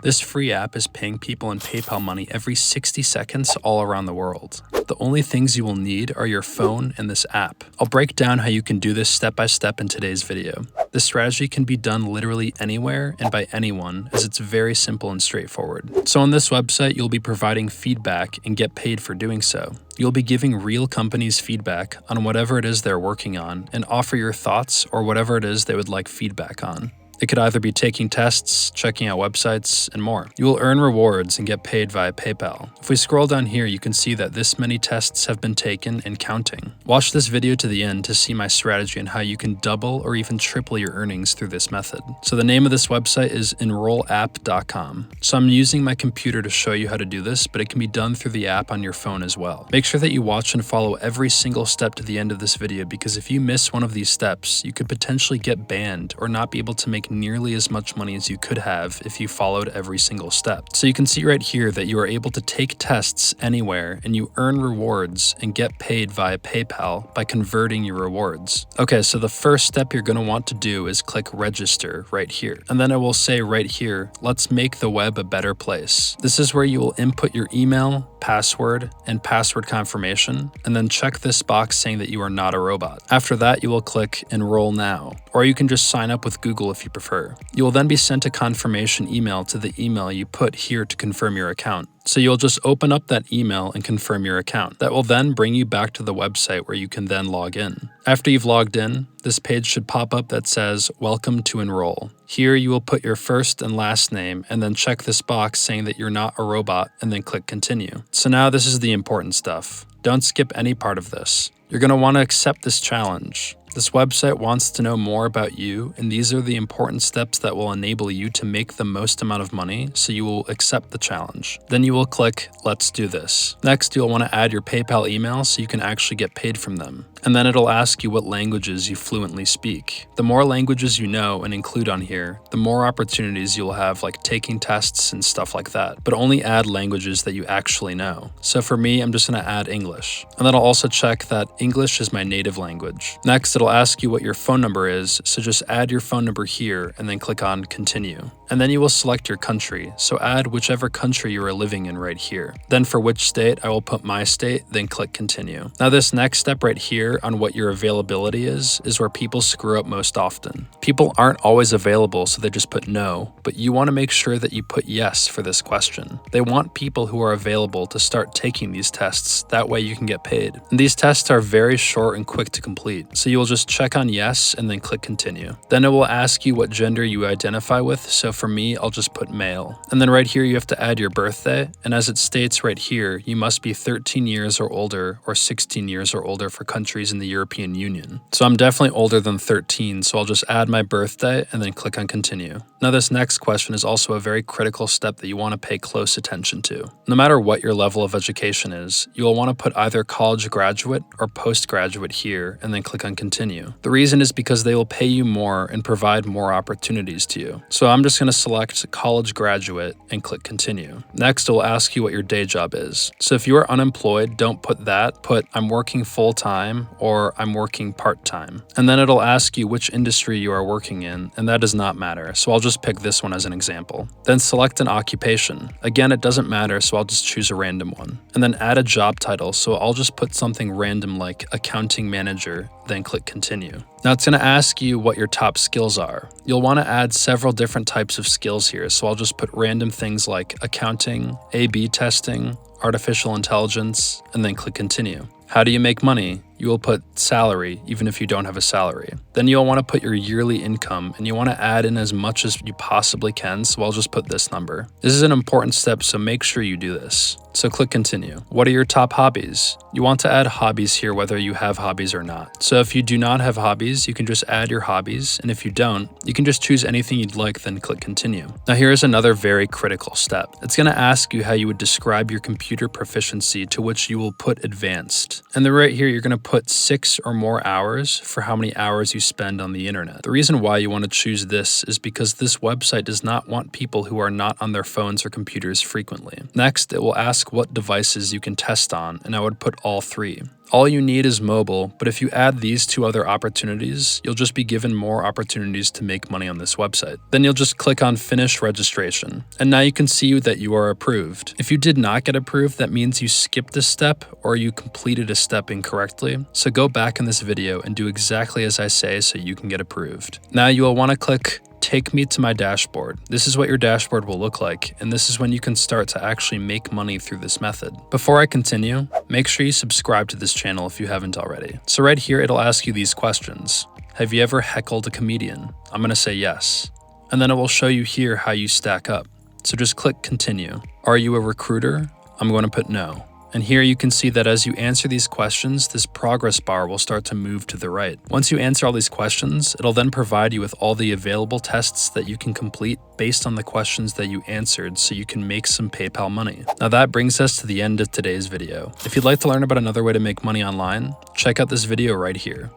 This free app is paying people in PayPal money every 60 seconds all around the world. The only things you will need are your phone and this app. I'll break down how you can do this step by step in today's video. This strategy can be done literally anywhere and by anyone, as it's very simple and straightforward. So on this website, you'll be providing feedback and get paid for doing so. You'll be giving real companies feedback on whatever it is they're working on and offer your thoughts or whatever it is they would like feedback on. It could either be taking tests, checking out websites, and more. You will earn rewards and get paid via PayPal. If we scroll down here, you can see that this many tests have been taken and counting. Watch this video to the end to see my strategy and how you can double or even triple your earnings through this method. So the name of this website is enrollapp.com. So I'm using my computer to show you how to do this, but it can be done through the app on your phone as well. Make sure that you watch and follow every single step to the end of this video, because if you miss one of these steps, you could potentially get banned or not be able to make nearly as much money as you could have if you followed every single step. So you can see right here that you are able to take tests anywhere and you earn rewards and get paid via PayPal by converting your rewards. Okay, so the first step you're going to want to do is click register right here. And then it will say right here, let's make the web a better place. This is where you will input your email, password, and password confirmation, and then check this box saying that you are not a robot. After that, you will click enroll now, or you can just sign up with Google if you prefer. You will then be sent a confirmation email to the email you put here to confirm your account. So you'll just open up that email and confirm your account. That will then bring you back to the website where you can then log in. After you've logged in, this page should pop up that says, welcome to enroll. Here you will put your first and last name and then check this box saying that you're not a robot and then click continue. So now this is the important stuff. Don't skip any part of this. You're going to want to accept this challenge. This website wants to know more about you, and these are the important steps that will enable you to make the most amount of money, so you will accept the challenge. Then you will click, let's do this. Next, you'll want to add your PayPal email so you can actually get paid from them. And then it'll ask you what languages you fluently speak. The more languages you know and include on here, the more opportunities you'll have, like taking tests and stuff like that. But only add languages that you actually know. So for me, I'm just going to add English. And then I'll also check that English is my native language. Next, it'll ask you what your phone number is, so just add your phone number here and then click on continue. And then you will select your country, so add whichever country you are living in right here. Then for which state, I will put my state, then click continue. Now this next step right here on what your availability is where people screw up most often. People aren't always available, so they just put no, but you want to make sure that you put yes for this question. They want people who are available to start taking these tests, that way you can get paid. And these tests are very short and quick to complete, so you will just check on yes and then click continue. Then it will ask you what gender you identify with, so for me, I'll just put male. And then right here, you have to add your birthday, and as it states right here, you must be 13 years or older or 16 years or older for countries in the European Union. So I'm definitely older than 13, so I'll just add my birthday and then click on continue. Now this next question is also a very critical step that you want to pay close attention to. No matter what your level of education is, you will want to put either college graduate or postgraduate here and then click on continue. The reason is because they will pay you more and provide more opportunities to you. So I'm just going to select college graduate and click continue. Next, it will ask you what your day job is. So if you are unemployed, don't put that. Put I'm working full-time or I'm working part-time. And then it'll ask you which industry you are working in, and that does not matter. So I'll just pick this one as an example. Then select an occupation. Again, it doesn't matter, so I'll just choose a random one. And then add a job title. So I'll just put something random like accounting manager, then click continue. Now it's going to ask you what your top skills are. You'll want to add several different types of skills here, so I'll just put random things like accounting, A/B testing, artificial intelligence, and then click continue. How do you make money? You will put salary, even if you don't have a salary. Then you'll want to put your yearly income, and you want to add in as much as you possibly can, so I'll just put this number. This is an important step, so make sure you do this. So click continue. What are your top hobbies? You want to add hobbies here whether you have hobbies or not. So if you do not have hobbies, you can just add your hobbies, and if you don't, you can just choose anything you'd like, then click continue. Now here's another very critical step. It's going to ask you how you would describe your computer proficiency, to which you will put advanced. And then right here, you're going to put 6 or more hours for how many hours you spend on the internet. The reason why you want to choose this is because this website does not want people who are not on their phones or computers frequently. Next, it will ask what devices you can test on, and I would put all 3. All you need is mobile, but if you add these two other opportunities, you'll just be given more opportunities to make money on this website. Then you'll just click on Finish Registration, and now you can see that you are approved. If you did not get approved, that means you skipped a step or you completed a step incorrectly. So go back in this video and do exactly as I say so you can get approved. Now you will want to click Take me to my dashboard. This is what your dashboard will look like, and this is when you can start to actually make money through this method. Before I continue, make sure you subscribe to this channel if you haven't already. So right here, it'll ask you these questions. Have you ever heckled a comedian? I'm gonna say yes. And then it will show you here how you stack up. So just click continue. Are you a recruiter? I'm going to put no. And here you can see that as you answer these questions, this progress bar will start to move to the right. Once you answer all these questions, it'll then provide you with all the available tests that you can complete based on the questions that you answered so you can make some PayPal money. Now that brings us to the end of today's video. If you'd like to learn about another way to make money online, check out this video right here.